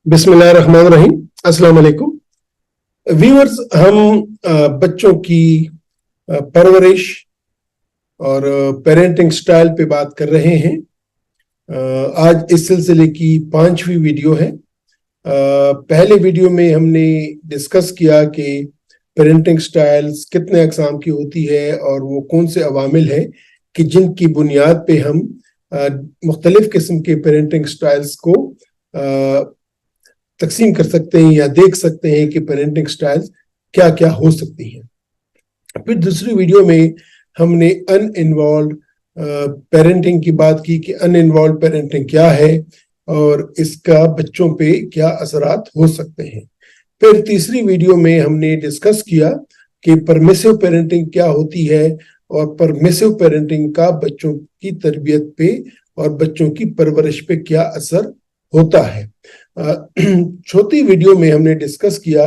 बिस्मिल्लाहिर्रहमानिर्रहीम। अस्सलाम वालेकुम व्यूअर्स। हम बच्चों की परवरिश और पेरेंटिंग स्टाइल पे बात कर रहे हैं। आज इस सिलसिले की 5वीं वीडियो है। पहले वीडियो में हमने डिस्कस किया कि पेरेंटिंग स्टाइल्स कितने अक़साम की होती है और वो कौन से अवामिल हैं कि जिनकी बुनियाद पे हम मुख्तलिफ किस्म के पेरेंटिंग स्टाइल्स को तकसीम कर सकते हैं या देख सकते हैं कि पेरेंटिंग स्टाइल्स क्या क्या हो सकती हैं। फिर दूसरी वीडियो में हमने अनइन्वॉल्व्ड पेरेंटिंग की बात की कि अनइन्वॉल्व्ड पेरेंटिंग क्या है और इसका बच्चों पे क्या असरात हो सकते हैं। फिर तीसरी वीडियो में हमने डिस्कस किया कि परमिसिव पेरेंटिंग क्या होती है और परमिसिव पेरेंटिंग का बच्चों की तरबियत पे और बच्चों की परवरिश पे क्या असर होता है। चौथी वीडियो में हमने डिस्कस किया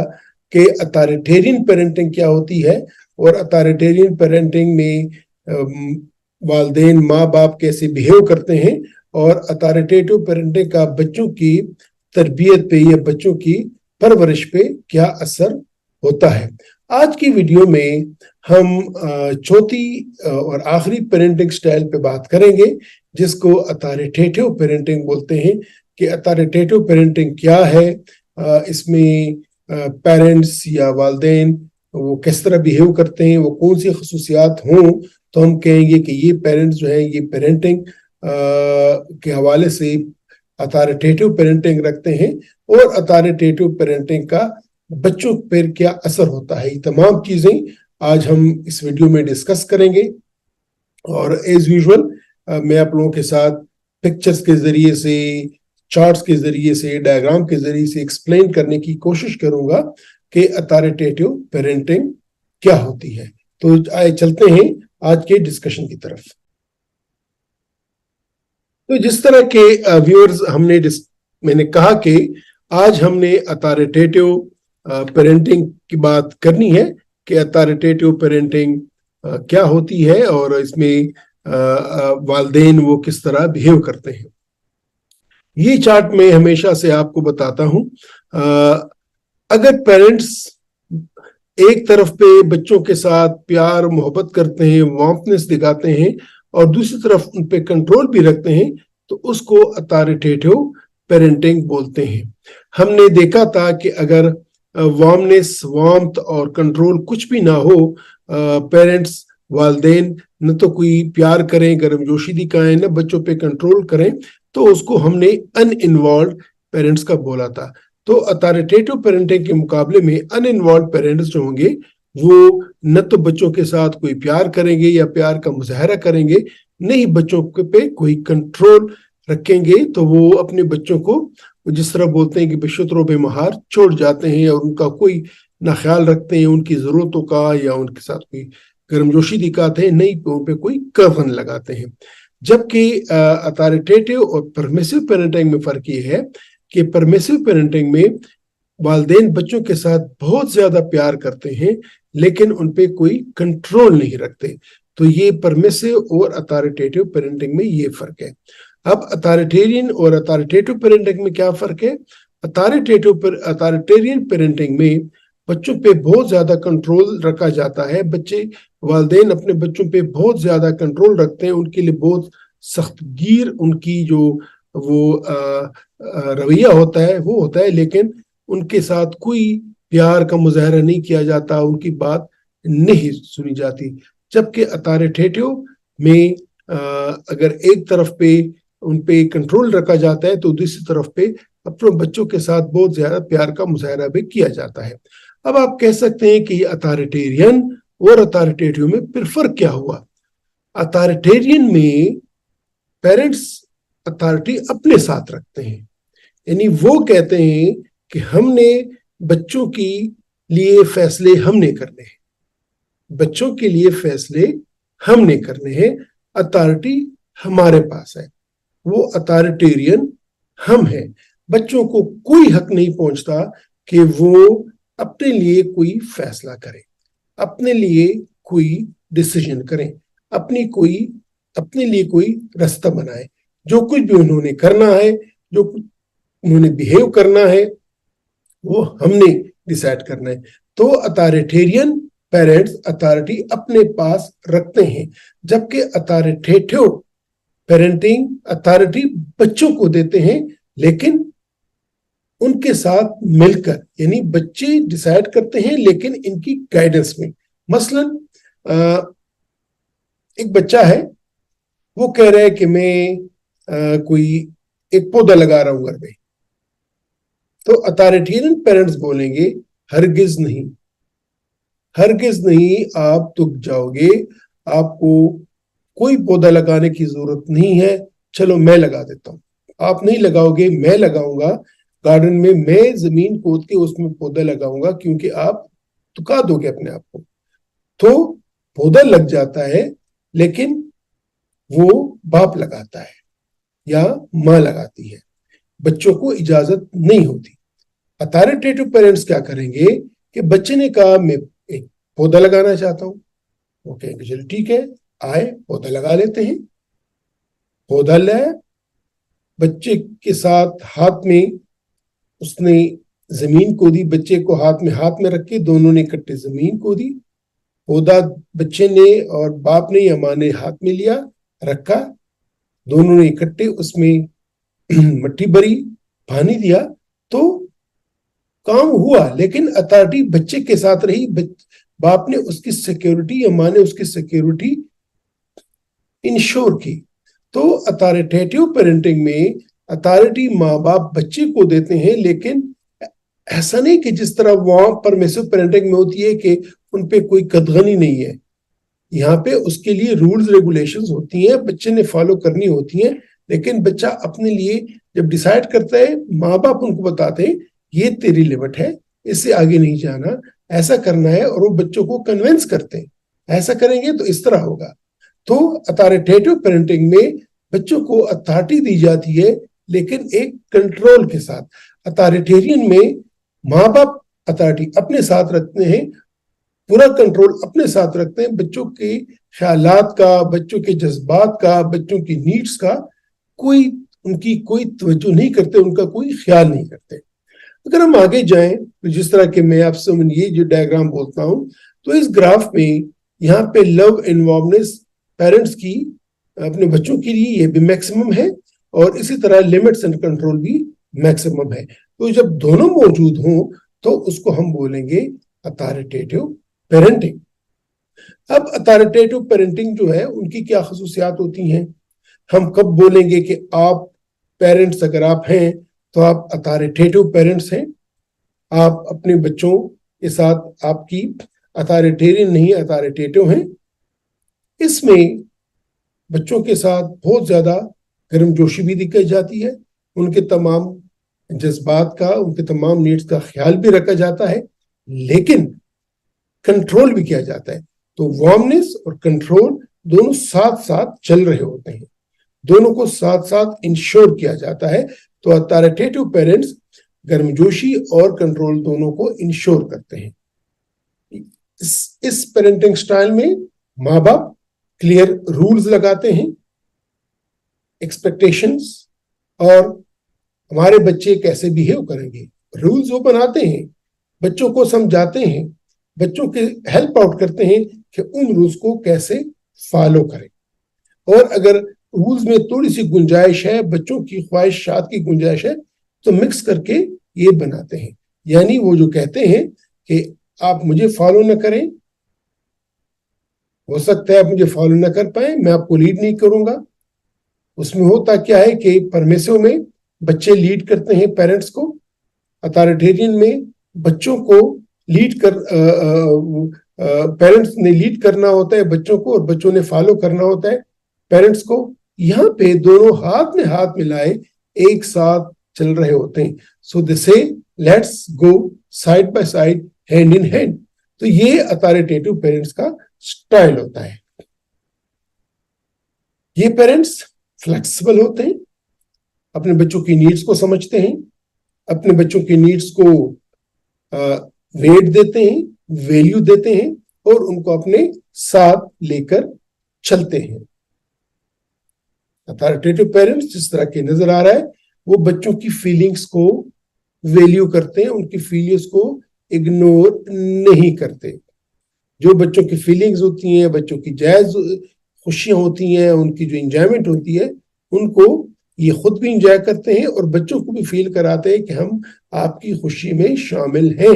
कि अथॉरिटेरियन पेरेंटिंग क्या होती है और अथॉरिटेरियन पेरेंटिंग में वालिदैन माँ बाप कैसे बिहेव करते हैं और अथॉरिटेटिव पेरेंटिंग का बच्चों की तरबियत पे या बच्चों की परवरिश पे क्या असर होता है। आज की वीडियो में हम चौथी और आखिरी पेरेंटिंग स्टाइल पे बात करेंगे जिसको अथॉरिटेटिव पेरेंटिंग बोलते हैं कि अथॉरिटेटिव पेरेंटिंग क्या है, इसमें पेरेंट्स या वालिदैन वो किस तरह बिहेव करते हैं, वो कौन सी खसूसियात हों तो हम कहेंगे कि ये पेरेंट्स जो है ये पेरेंटिंग के हवाले से अथॉरिटेटिव पेरेंटिंग रखते हैं और अथॉरिटेटिव पेरेंटिंग का बच्चों पर क्या असर होता है। ये तमाम चीजें आज हम इस वीडियो में डिस्कस करेंगे और एज यूजुअल मैं आप लोगों के साथ पिक्चर्स के जरिए से, चार्ट्स के जरिए से, डायग्राम के जरिए से एक्सप्लेन करने की कोशिश करूंगा कि अथॉरिटेटिव पेरेंटिंग क्या होती है। तो आइए चलते हैं आज के डिस्कशन की तरफ। तो जिस तरह के व्यूअर्स मैंने कहा कि आज हमने अथॉरिटेटिव पेरेंटिंग की बात करनी है कि अथॉरिटेटिव पेरेंटिंग क्या होती है और इसमें वालिदैन वो किस तरह बिहेव करते हैं। ये चार्ट मैं हमेशा से आपको बताता हूं। अगर पेरेंट्स एक तरफ पे बच्चों के साथ प्यार मोहब्बत करते हैं, वार्मनेस दिखाते हैं और दूसरी तरफ उन पे कंट्रोल भी रखते हैं तो उसको अथॉरिटेटिव पेरेंटिंग बोलते हैं। हमने देखा था कि अगर वार्मनेस, वार्मथ और कंट्रोल कुछ भी ना हो, पेरेंट्स वालिदैन न तो कोई प्यार करें, गर्मजोशी दिखाएं, न बच्चों पे कंट्रोल करें, तो उसको हमने अनइन्वॉल्व्ड पेरेंट्स का बोला था। तो अथॉरिटेटिव पेरेंटिंग के मुकाबले में अनइन्वॉल्व्ड पेरेंट्स जो होंगे वो न तो बच्चों के साथ कोई प्यार करेंगे या प्यार का मुजाहरा करेंगे, नहीं बच्चों पे कोई कंट्रोल रखेंगे, तो वो अपने बच्चों को जिस तरह बोलते हैं कि बेशुतरो बेमहार छोड़ जाते हैं और उनका कोई ना ख्याल रखते हैं उनकी जरूरतों का या उनके साथ कोई गर्मजोशी दिखाते हैं, नहीं उन पे कोई कर्तन लगाते हैं। जबकि अथॉरिटेटिव और परमिसिव पेरेंटिंग में फर्क ये है कि परमिसिव पेरेंटिंग में वालिदैन बच्चों के साथ बहुत ज्यादा प्यार करते हैं लेकिन उन पे कोई कंट्रोल नहीं रखते। तो ये परमिसिव और अथॉरिटेटिव पेरेंटिंग में ये फर्क है। अब अथॉरिटेरियन और अथॉरिटेटिव पेरेंटिंग में क्या फर्क है? अथॉरिटेरियन पेरेंटिंग में बच्चों पे बहुत ज्यादा कंट्रोल रखा जाता है। वालिदैन अपने बच्चों पे बहुत ज्यादा कंट्रोल रखते हैं, उनके लिए बहुत सख्तगीर उनकी जो वो रवैया होता है वो होता है, लेकिन उनके साथ कोई प्यार का मुजाहरा नहीं किया जाता, उनकी बात नहीं सुनी जाती। जबकि अथॉरिटेटिव में अगर एक तरफ पे उन पे कंट्रोल रखा जाता है तो दूसरी तरफ पे अपने बच्चों के साथ बहुत ज्यादा प्यार का मुजाहरा भी किया जाता है। अब आप कह सकते हैं कि अथॉरिटेरियन और अथॉरिटेटिव में फिर फर्क क्या हुआ? अथॉरिटेरियन में पेरेंट्स अथॉरिटी अपने साथ रखते हैं, यानी वो कहते हैं कि हमने बच्चों के लिए फैसले हमने करने हैं, बच्चों के लिए फैसले हमने करने हैं, अथॉरिटी हमारे पास है, वो अथॉरिटेरियन हम हैं। बच्चों को कोई हक नहीं पहुंचता कि वो अपने लिए कोई फैसला करें, अपने लिए कोई डिसीजन करें, अपने लिए कोई रास्ता बनाए। जो कुछ भी उन्होंने करना है, जो उन्होंने बिहेव करना है वो हमने डिसाइड करना है। तो अथॉरिटेरियन पेरेंट्स अथॉरिटी अपने पास रखते हैं, जबकि अथॉरिटेटिव पेरेंटिंग अथॉरिटी बच्चों को देते हैं, लेकिन उनके साथ मिलकर, यानी बच्चे डिसाइड करते हैं लेकिन इनकी गाइडेंस में। मसलन एक बच्चा है, वो कह रहा है कि मैं कोई एक पौधा लगा रहा हूं घर में, तो अथॉरिटेरियन पेरेंट्स बोलेंगे हरगिज नहीं, हरगिज नहीं, आप तो जाओगे, आपको कोई पौधा लगाने की जरूरत नहीं है, चलो मैं लगा देता हूं। आप नहीं लगाओगे, मैं लगाऊंगा गार्डन में, मैं जमीन खोद के उसमें पौधा लगाऊंगा, क्योंकि आप तुका दोगे अपने आप को। तो पौधा लग जाता है, लेकिन वो बाप लगाता है या माँ लगाती है, बच्चों को इजाजत नहीं होती। अथॉरिटेटिव पेरेंट्स क्या करेंगे कि बच्चे ने कहा मैं एक पौधा लगाना चाहता हूं, वो कहेंगे चलो ठीक है, आए पौधा लगा लेते हैं। पौधा लाया, बच्चे के साथ हाथ में उसने जमीन खोदी, बच्चे को हाथ में रख के दोनों ने इकट्ठे जमीन खोदी। पौधा बच्चे ने और बाप ने या माँ ने हाथ में लिया, रखा, दोनों ने इकट्ठे उसमें मिट्टी भरी, पानी दिया, तो काम हुआ। लेकिन अथॉरिटी बच्चे के साथ रही, बाप ने उसकी सिक्योरिटी या माँ ने उसकी सिक्योरिटी इंश्योर की। तो अथॉरिटेटिव पेरेंटिंग में अथॉरिटी माँ बाप बच्चे को देते हैं, लेकिन ऐसा नहीं कि जिस तरह वहां परमिसिव पेरेंटिंग में होती है कि उन पे कोई कदगनी नहीं है। यहाँ पे उसके लिए रूल्स रेगुलेशंस होती हैं, बच्चे ने फॉलो करनी होती हैं, लेकिन बच्चा अपने लिए जब डिसाइड करता है, माँ बाप उनको बताते हैं ये तेरी लिमिट है, इससे आगे नहीं जाना, ऐसा करना है, और वो बच्चों को कन्विंस करते हैं ऐसा करेंगे तो इस तरह होगा। तो अथॉरिटेटिव पेरेंटिंग में बच्चों को अथॉरिटी दी जाती है, लेकिन एक कंट्रोल के साथ। अथॉरिटेरियन में माँ बाप अथॉरिटी अपने साथ रखते हैं, पूरा कंट्रोल अपने साथ रखते हैं, बच्चों के ख्यालात का, बच्चों के जज्बात का, बच्चों की नीड्स का उनकी कोई तवज्जो नहीं करते, उनका कोई ख्याल नहीं करते। अगर हम आगे जाएं तो जिस तरह के मैं आपसे ये जो डायग्राम बोलता हूं, तो इस ग्राफ में यहाँ पे लव इन्वॉल्वनेस पेरेंट्स की अपने बच्चों के लिए ये भी मैक्सिमम है, और इसी तरह लिमिट्स एंड कंट्रोल भी मैक्सिमम है। तो जब दोनों मौजूद हों तो उसको हम बोलेंगे अथॉरिटेटिव पेरेंटिंग। अब अथॉरिटेटिव पेरेंटिंग जो है उनकी क्या खसूसियात होती हैं, हम कब बोलेंगे कि आप पेरेंट्स अगर आप हैं तो आप अथॉरिटेटिव पेरेंट्स हैं, आप अपने बच्चों के साथ आपकी अथॉरिटेरियन नहीं अथॉरिटेटिव हैं। इसमें बच्चों के साथ बहुत ज्यादा गर्मजोशी भी दिखाई जाती है, उनके तमाम जज्बात का, उनके तमाम नीड्स का ख्याल भी रखा जाता है, लेकिन कंट्रोल भी किया जाता है। तो वार्मनेस और कंट्रोल दोनों साथ साथ चल रहे होते हैं, दोनों को साथ साथ इंश्योर किया जाता है। तो अथॉरिटेटिव पेरेंट्स गर्मजोशी और कंट्रोल दोनों को इंश्योर करते हैं। इस पेरेंटिंग स्टाइल में माँ बाप क्लियर रूल्स लगाते हैं, एक्सपेक्टेशंस, और हमारे बच्चे कैसे बिहेव करेंगे, रूल्स वो बनाते हैं, बच्चों को समझाते हैं, बच्चों के हेल्प आउट करते हैं कि उन रूल्स को कैसे फॉलो करें। और अगर रूल्स में थोड़ी सी गुंजाइश है, बच्चों की ख्वाहिशात की गुंजाइश है, तो मिक्स करके ये बनाते हैं। यानी वो जो कहते हैं कि आप मुझे फॉलो न करें, हो सकता है आप मुझे फॉलो न कर पाए, मैं आपको लीड नहीं करूंगा। उसमें होता क्या है कि परमिसिव में बच्चे लीड करते हैं पेरेंट्स को, अथॉरिटेरियन में बच्चों को लीड कर पेरेंट्स ने लीड करना होता है बच्चों को, और बच्चों ने फॉलो करना होता है पेरेंट्स को। यहाँ पे दोनों हाथ में हाथ मिलाए एक साथ चल रहे होते हैं। सो दे से let's go side by side, hand in hand. तो ये अथॉरिटेटिव पेरेंट्स का स्टाइल होता है। ये पेरेंट्स फ्लेक्सिबल होते हैं, अपने बच्चों की नीड्स को समझते हैं, अपने बच्चों की नीड्स को वेट देते हैं, वैल्यू देते हैं, और उनको अपने साथ लेकर चलते हैं। अथॉरिटेटिव पेरेंट्स जिस तरह के नजर आ रहा है, वो बच्चों की फीलिंग्स को वैल्यू करते हैं, उनकी फीलिंग्स को इग्नोर नहीं करते। जो बच्चों की फीलिंग्स होती हैं, बच्चों की जायज खुशियां होती हैं, उनकी जो इंजॉयमेंट होती है, उनको ये खुद भी इंजॉय करते हैं और बच्चों को भी फील कराते हैं कि हम आपकी खुशी में शामिल हैं।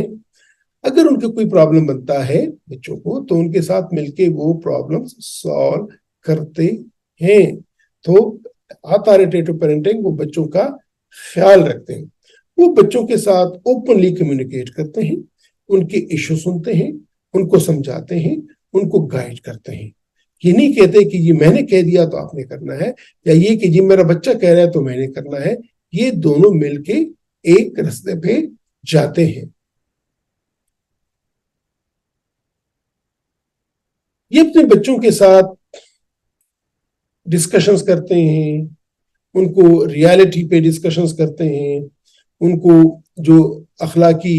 अगर उनके कोई प्रॉब्लम बनता है बच्चों को, तो उनके साथ मिलके वो प्रॉब्लम सॉल्व करते हैं। तो अथॉरिटेटिव पेरेंटिंग, वो बच्चों का ख्याल रखते हैं, वो बच्चों के साथ ओपनली कम्युनिकेट करते हैं, उनके इशू सुनते हैं, उनको समझाते हैं, उनको गाइड करते हैं। ये नहीं कहते कि ये मैंने कह दिया तो आपने करना है, या ये कि जी मेरा बच्चा कह रहा है तो मैंने करना है। ये दोनों मिलके एक रास्ते पे जाते हैं। ये अपने बच्चों के साथ डिस्कशंस करते हैं, उनको रियलिटी पे डिस्कशंस करते हैं, उनको जो अखलाकी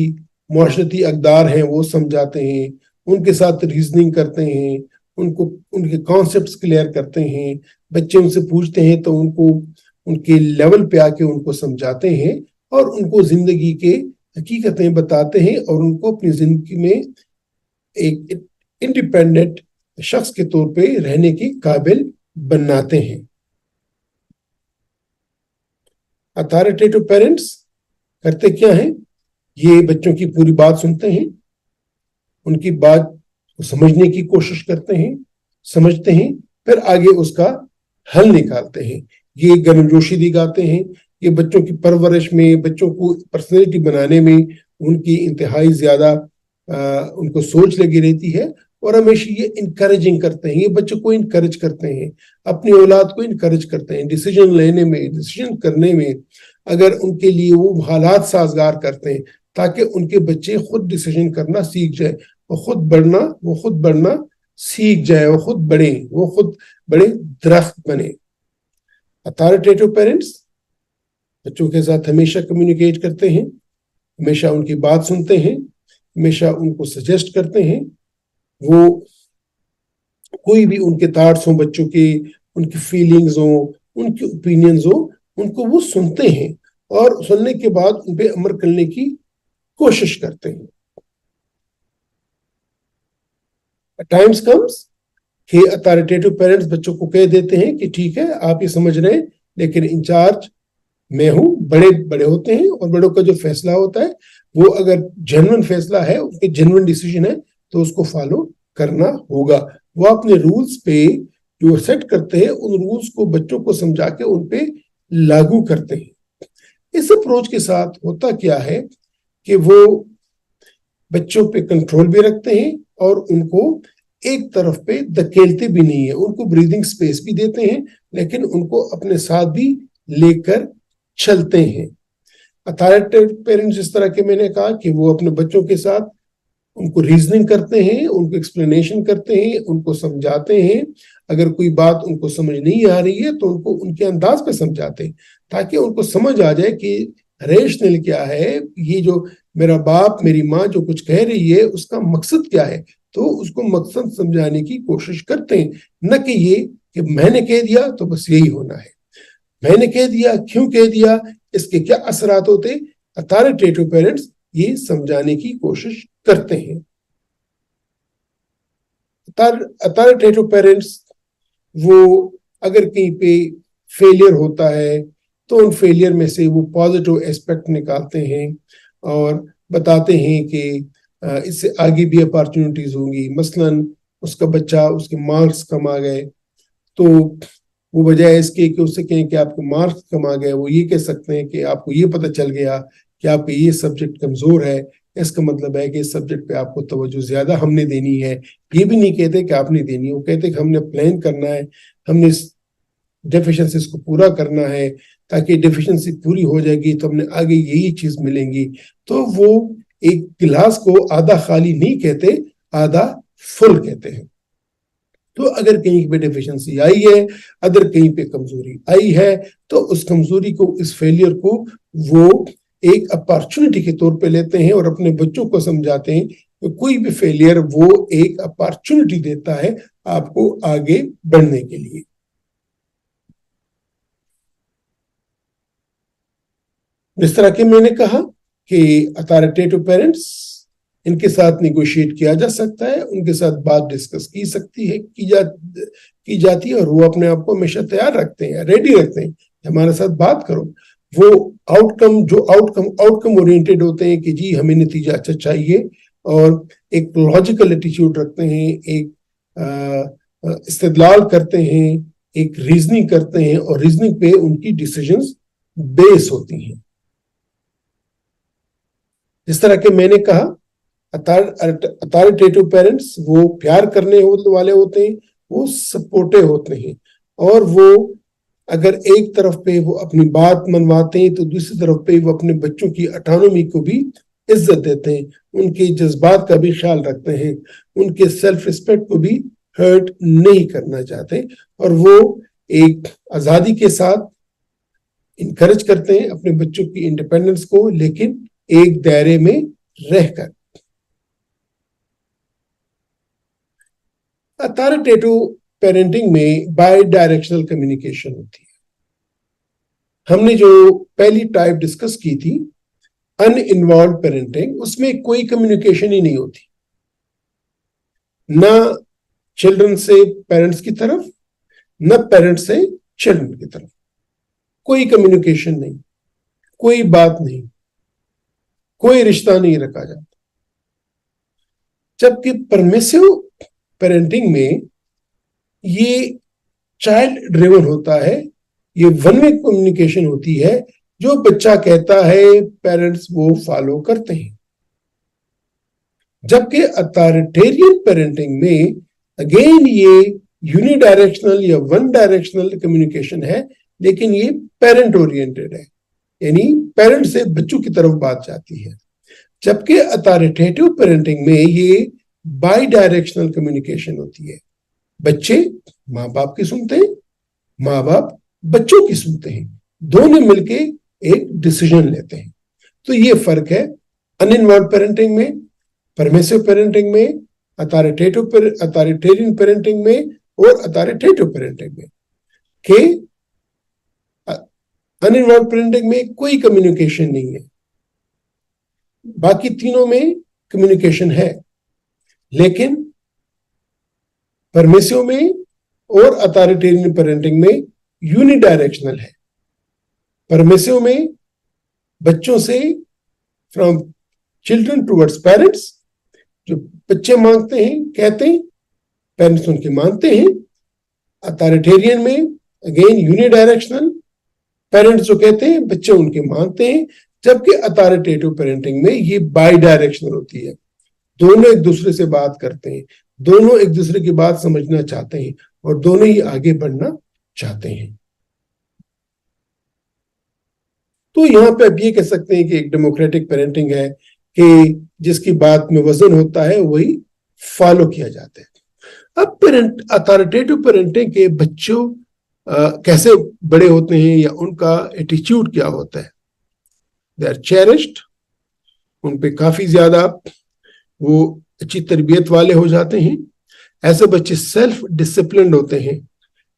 मुआशरती अक़दार हैं वो समझाते हैं, उनके साथ रीजनिंग करते हैं, उनको उनके कॉन्सेप्ट्स क्लियर करते हैं। बच्चे उनसे पूछते हैं तो उनको उनके लेवल पे आके उनको समझाते हैं और उनको जिंदगी के हकीकतें बताते हैं और उनको अपनी जिंदगी में एक इंडिपेंडेंट शख्स के तौर पे रहने की काबिल बनाते हैं। अथॉरिटेटिव पेरेंट्स करते क्या हैं? ये बच्चों की पूरी बात सुनते हैं, उनकी बात को समझने की कोशिश करते हैं, समझते हैं, फिर आगे उसका हल निकालते हैं। ये गर्मजोशी दिखाते हैं, ये बच्चों की परवरिश में, बच्चों को पर्सनैलिटी बनाने में उनकी इंतहाई ज्यादा उनको सोच लगी रहती है और हमेशा ये इनकरेजिंग करते हैं, ये बच्चों को इनकरेज करते हैं, अपनी औलाद को इनकरेज करते हैं डिसीजन लेने में, डिसीजन करने में। अगर उनके लिए वो हालात साजगार करते हैं ताकि उनके बच्चे खुद डिसीजन करना सीख जाए, वो खुद बढ़ना सीख जाए, वो खुद बड़े दरख्त बने। अथॉरिटेटिव पेरेंट्स बच्चों के साथ हमेशा कम्युनिकेट करते हैं, हमेशा उनकी बात सुनते हैं, हमेशा उनको सजेस्ट करते हैं। वो कोई भी उनके थॉट्स हो बच्चों के, उनकी फीलिंग्स हो, उनकी ओपिनियंस हो, उनको वो सुनते हैं और सुनने के बाद उन पे अमल करने की कोशिश करते हैं। टाइम्स कम्स कि अथॉरिटेटिव पेरेंट्स बच्चों को कह देते हैं कि ठीक है आप ये समझ रहे हैं, लेकिन इंचार्ज मैं हूं। बड़े होते हैं और बड़ों का जो फैसला होता है वो अगर जेन्युइन फैसला है, उसके जेन्युइन डिसीजन है, तो उसको फॉलो करना होगा। वो अपने रूल्स पे जो सेट करते हैं, उन रूल्स को बच्चों को समझा के उन पे लागू करते हैं। इस अप्रोच के साथ होता क्या है कि वो बच्चों पे कंट्रोल भी रखते हैं और उनको एक तरफ पे धकेलते भी नहीं है, उनको ब्रीदिंग स्पेस भी देते हैं, लेकिन उनको अपने साथ भी लेकर चलते हैं। अथॉरिटेटिव पेरेंट्स जिस तरह के मैंने कहा कि वो अपने बच्चों के साथ उनको रीजनिंग करते हैं, उनको एक्सप्लेनेशन करते हैं, उनको समझाते हैं। अगर कोई बात उनको समझ नहीं आ रही है तो उनको उनके अंदाज पे समझाते हैं ताकि उनको समझ आ जाए कि रेशनल क्या है, ये जो मेरा बाप मेरी माँ जो कुछ कह रही है उसका मकसद क्या है। तो उसको मकसद समझाने की कोशिश करते हैं, न कि ये कि मैंने कह दिया तो बस यही होना है, मैंने कह दिया, क्यों कह दिया, इसके क्या असरात होते। अथॉरिटेटिव पेरेंट्स ये समझाने की कोशिश करते हैं। अथॉरिटेटिव पेरेंट्स वो अगर कहीं पे फेलियर होता है तो उन फेलियर में से वो पॉजिटिव एस्पेक्ट निकालते हैं और बताते हैं कि इससे आगे भी अपॉर्चुनिटीज होंगी। मसलन उसका बच्चा, उसके मार्क्स कम आ गए, तो वो बजाय इसके कि उससे कहें कि आपके मार्क्स कम आ गए, वो ये कह सकते हैं कि आपको ये पता चल गया कि आपका ये सब्जेक्ट कमजोर है, इसका मतलब है कि इस सब्जेक्ट पे आपको तवज्जो ज्यादा हमने देनी है। ये भी नहीं कहते कि आपने देनी है, वो कहते कि हमने प्लान करना है, हमने इस डेफिशिएंसीज को पूरा करना है, ताकि डेफिशिएंसी पूरी हो जाएगी तो हमने आगे यही चीज मिलेंगी। तो वो एक गिलास को आधा खाली नहीं कहते, आधा फुल कहते हैं। तो अगर कहीं पे डेफिशिएंसी आई है, अगर कहीं पे कमजोरी आई है, तो उस कमजोरी को, इस फेलियर को वो एक अपॉर्चुनिटी के तौर पे लेते हैं और अपने बच्चों को समझाते हैं कि कोई भी फेलियर वो एक अपॉर्चुनिटी देता है आपको आगे बढ़ने के लिए। जिस तरह कि मैंने कहा कि अथॉरिटेटिव पेरेंट्स, इनके साथ निगोशिएट किया जा सकता है, उनके साथ बात डिस्कस की जाती है, और वो अपने आप को हमेशा तैयार रखते हैं, रेडी रखते हैं, हमारे साथ बात करो। वो आउटकम ओरिएंटेड होते हैं कि जी हमें नतीजा अच्छा चाहिए, और एक लॉजिकल एटीट्यूड रखते हैं, एक इस्तेदलाल करते हैं, एक रीजनिंग करते हैं, और रीजनिंग पे उनकी डिसीजंस बेस होती हैं। जिस तरह के मैंने कहा, अथॉरिटेटिव पेरेंट्स वो प्यार करने वाले होते हैं, वो सपोर्टिव होते हैं, और वो अगर एक तरफ पे वो अपनी बात मनवाते हैं तो दूसरी तरफ पे वो अपने बच्चों की ऑटोनॉमी को भी इज्जत देते हैं, उनके जज्बात का भी ख्याल रखते हैं, उनके सेल्फ रिस्पेक्ट को भी हर्ट नहीं करना चाहते, और वो एक आजादी के साथ इनकरेज करते हैं अपने बच्चों की इंडिपेंडेंस को, लेकिन एक दायरे में रहकर। अथॉरिटेटिव पेरेंटिंग में बाई डायरेक्शनल कम्युनिकेशन होती है। हमने जो पहली टाइप डिस्कस की थी अनइन्वॉल्व पेरेंटिंग, उसमें कोई कम्युनिकेशन ही नहीं होती, ना चिल्ड्रन से पेरेंट्स की तरफ, ना पेरेंट्स से चिल्ड्रन की तरफ, कोई कम्युनिकेशन नहीं, कोई बात नहीं, कोई रिश्ता नहीं रखा जाता। जबकि परमिसिव पेरेंटिंग में ये चाइल्ड ड्रिवन होता है, ये वन वे कम्युनिकेशन होती है, जो बच्चा कहता है पेरेंट्स वो फॉलो करते हैं। जबकि अथॉरिटेरियन पेरेंटिंग में अगेन ये यूनिडायरेक्शनल या वन डायरेक्शनल कम्युनिकेशन है, लेकिन ये पेरेंट ओरिएंटेड है, यानी पेरेंट से बच्चों की तरफ बात जाती है। जबकि अथॉरिटेटिव पेरेंटिंग में ये बाई डायरेक्शनल कम्युनिकेशन होती है, बच्चे माँ बाप की सुनते हैं, माँ बाप बच्चों की सुनते हैं, दोनों मिलके एक डिसीजन लेते हैं। तो ये फर्क है अनइन्वॉल्व पेरेंटिंग में, परमिसिव पेरेंटिंग में, अथॉरिटेरियन पेरेंटिंग में और अथॉरिटेटिव पेरेंटिंग में। कि अनइन्वॉल्व पेरेंटिंग में कोई कम्युनिकेशन नहीं है, बाकी तीनों में कम्युनिकेशन है, लेकिन परमिसिव में और अथॉरिटेरियन पेरेंटिंग में यूनिडायरेक्शनल है। परमिसिव में बच्चों से फ्रॉम चिल्ड्रन टुवर्ड्स पेरेंट्स, जो बच्चे मांगते हैं कहते हैं, पेरेंट्स उनके मानते हैं। अथॉरिटेरियन में अगेन यूनिडायरेक्शनल, पेरेंट्स जो कहते हैं बच्चे उनके मानते हैं। जबकि अथॉरिटेटिव पेरेंटिंग में ये बाई डायरेक्शनल होती है, दोनों एक दूसरे से बात करते हैं, दोनों एक दूसरे की बात समझना चाहते हैं, और दोनों ही आगे बढ़ना चाहते हैं। तो यहाँ पे अब ये कह सकते हैं कि एक डेमोक्रेटिक पेरेंटिंग है कि जिसकी बात में वजन होता है वही फॉलो किया जाता है। अब अथॉरिटेटिव पेरेंटिंग के बच्चों कैसे बड़े होते हैं या उनका एटीट्यूड क्या होता है? दे आर चेरिश्ड, उन पे काफी ज्यादा वो अच्छी तरबियत वाले हो जाते हैं। ऐसे बच्चे सेल्फ डिसिप्लिन्ड होते हैं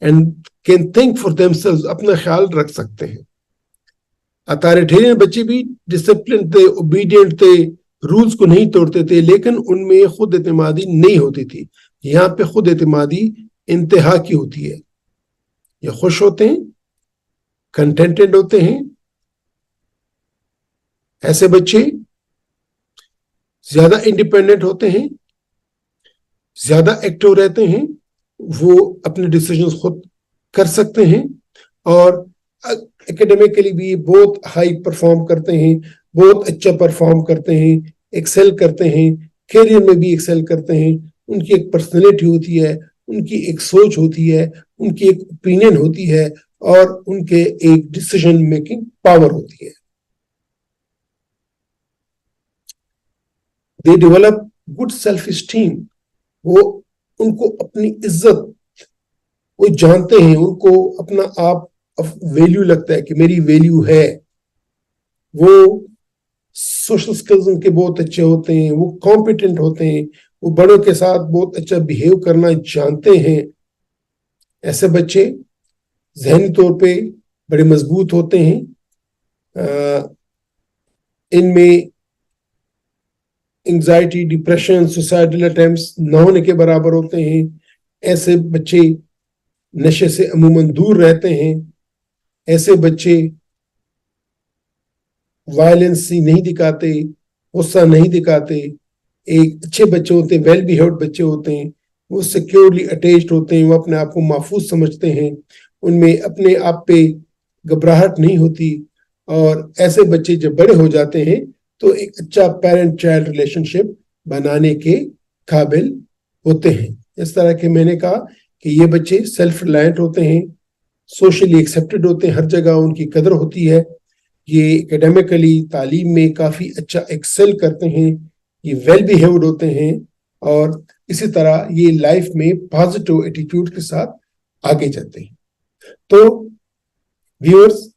and can think for themselves, अपना ख्याल रख सकते हैं। अथॉरिटेरियन बच्चे भी डिसिप्लिन थे, ओबीडियंट थे, रूल्स को नहीं तोड़ते थे, लेकिन उनमें खुद एतमादी नहीं होती थी। यहाँ पे खुद एतमादी इंतहा की होती है। ये खुश होते हैं, कंटेंटेड होते हैं। ऐसे बच्चे ज्यादा इंडिपेंडेंट होते हैं, ज्यादा एक्टिव रहते हैं, वो अपने डिसीजंस खुद कर सकते हैं, और एकेडमिकली भी बहुत हाई परफॉर्म करते हैं, बहुत अच्छा परफॉर्म करते हैं, एक्सेल करते हैं, कैरियर में भी एक्सेल करते हैं। उनकी एक पर्सनैलिटी होती है, उनकी एक सोच होती है, उनकी एक ओपिनियन होती है, और उनके एक डिसीजन मेकिंग पावर होती है। They develop good self esteem, वो उनको अपनी इज्जत वो जानते हैं, उनको अपना आप वैल्यू लगता है कि मेरी वैल्यू है। वो सोशल स्किल्स उनके बहुत अच्छे होते हैं, वो कॉम्पिटेंट होते हैं, वो बड़ों के साथ बहुत अच्छा बिहेव करना जानते हैं। ऐसे बच्चे ज़हनी तौर पे बड़े मजबूत होते हैं, ان میں انگزائٹی, ڈپریشن, سوسائڈل اٹیمپٹس نہ ہونے کے برابر ہوتے ہیں. ایسے بچے نشے سے عموماً دور رہتے ہیں. ایسے بچے وائلنس نہیں دکھاتے, غصہ نہیں دکھاتے. ایک اچھے بچے ہوتے ہیں, ویل بیہیوڈ بچے ہوتے ہیں, وہ سیکیورلی اٹیچڈ ہوتے ہیں, وہ اپنے آپ کو محفوظ سمجھتے ہیں, ان میں اپنے آپ پہ گھبراہٹ نہیں ہوتی. اور ایسے بچے جب بڑے ہو جاتے ہیں تو ایک اچھا پیرنٹ چائلڈ ریلیشن شپ بنانے کے قابل ہوتے ہیں. اس طرح کہ میں نے کہا کہ یہ بچے سیلف ریلائنٹ ہوتے ہیں, سوشلی ایکسیپٹڈ ہوتے ہیں, ہر جگہ ان کی قدر ہوتی ہے. یہ اکیڈیمکلی تعلیم میں کافی اچھا ایکسل کرتے ہیں, یہ ویل بیہیوڈ ہوتے ہیں, اور اسی طرح یہ لائف میں پازیٹیو ایٹیٹیوڈ کے ساتھ آگے جاتے ہیں. تو ویورز,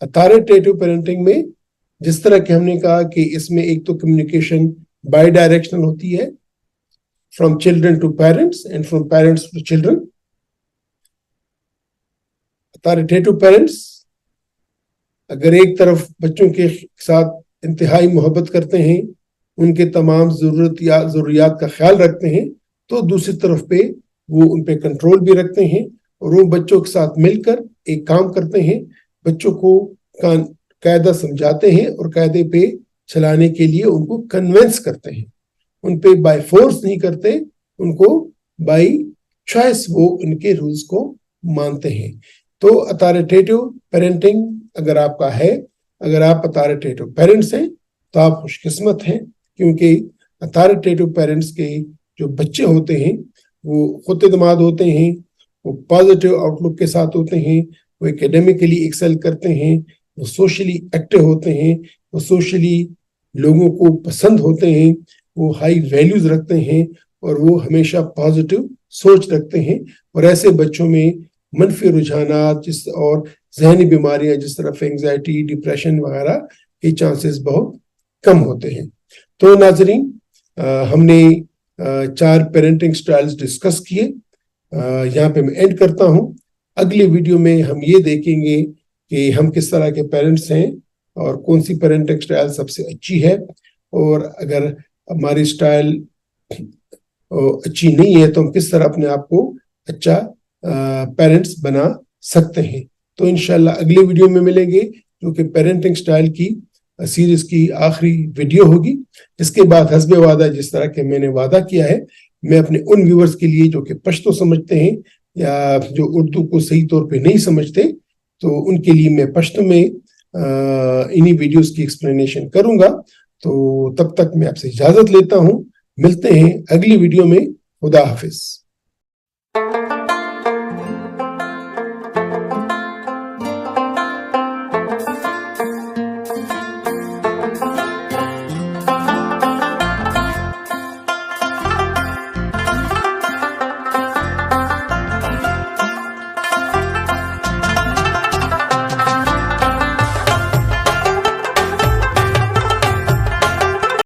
اتھارٹیٹیو پیرنٹنگ میں جس طرح کہ ہم نے کہا کہ اس میں ایک تو کمیونیکیشن بائی ڈائریکشنل ہوتی ہے, from children to parents and from parents to children. Authoritative parents اگر ایک طرف بچوں کے ساتھ انتہائی محبت کرتے ہیں, ان کے تمام ضروریات کا خیال رکھتے ہیں, تو دوسری طرف پہ وہ ان پہ کنٹرول بھی رکھتے ہیں, اور وہ بچوں کے ساتھ مل کر ایک کام کرتے ہیں, بچوں کو قاعدہ سمجھاتے ہیں اور قاعدے پہ چلانے کے لیے ان کو کنونس کرتے ہیں. ان پہ بائی فورس نہیں کرتے, ان کو بائی چوائس وہ ان کے رولز کو مانتے ہیں. تو اتھارٹیٹیو پیرنٹنگ اگر آپ کا ہے, اگر آپ اتھارٹیٹیو پیرنٹس ہیں تو آپ خوش قسمت ہیں, کیونکہ اتھارٹیٹیو پیرنٹس کے جو بچے ہوتے ہیں وہ خود اعتماد ہوتے ہیں, وہ پازیٹیو آؤٹ لک کے ساتھ ہوتے ہیں, وہ اکیڈیمکلی ایکسل کرتے ہیں, وہ سوشلی ایکٹیو ہوتے ہیں, وہ سوشلی لوگوں کو پسند ہوتے ہیں, وہ ہائی ویلیوز رکھتے ہیں, اور وہ ہمیشہ پازیٹیو سوچ رکھتے ہیں. اور ایسے بچوں میں منفی رجحانات اور ذہنی بیماریاں جس طرح اینگزائٹی, ڈپریشن وغیرہ کے چانسز بہت کم ہوتے ہیں. تو ناظرین, ہم نے 4 پیرنٹنگ سٹائلز ڈسکس کیے. یہاں پہ میں اینڈ کرتا ہوں. اگلی ویڈیو میں ہم یہ دیکھیں گے کہ ہم کس طرح کے پیرنٹس ہیں اور کون سی پیرنٹنگ سٹائل سب سے اچھی ہے, اور اگر ہماری سٹائل اچھی نہیں ہے تو ہم کس طرح اپنے آپ کو اچھا پیرنٹس بنا سکتے ہیں. تو انشاءاللہ اگلی ویڈیو میں ملیں گے, جو کہ پیرنٹنگ سٹائل کی سیریز کی آخری ویڈیو ہوگی. اس کے بعد حسب وعدہ, جس طرح کہ میں نے وعدہ کیا ہے, میں اپنے ان ویورز کے لیے جو کہ پشتو سمجھتے ہیں یا جو اردو کو صحیح طور پہ نہیں سمجھتے, تو ان کے لیے میں پشتو میں انہی ویڈیوز کی ایکسپلینیشن کروں گا. تو تب تک میں آپ سے اجازت لیتا ہوں. ملتے ہیں اگلی ویڈیو میں. خدا حافظ.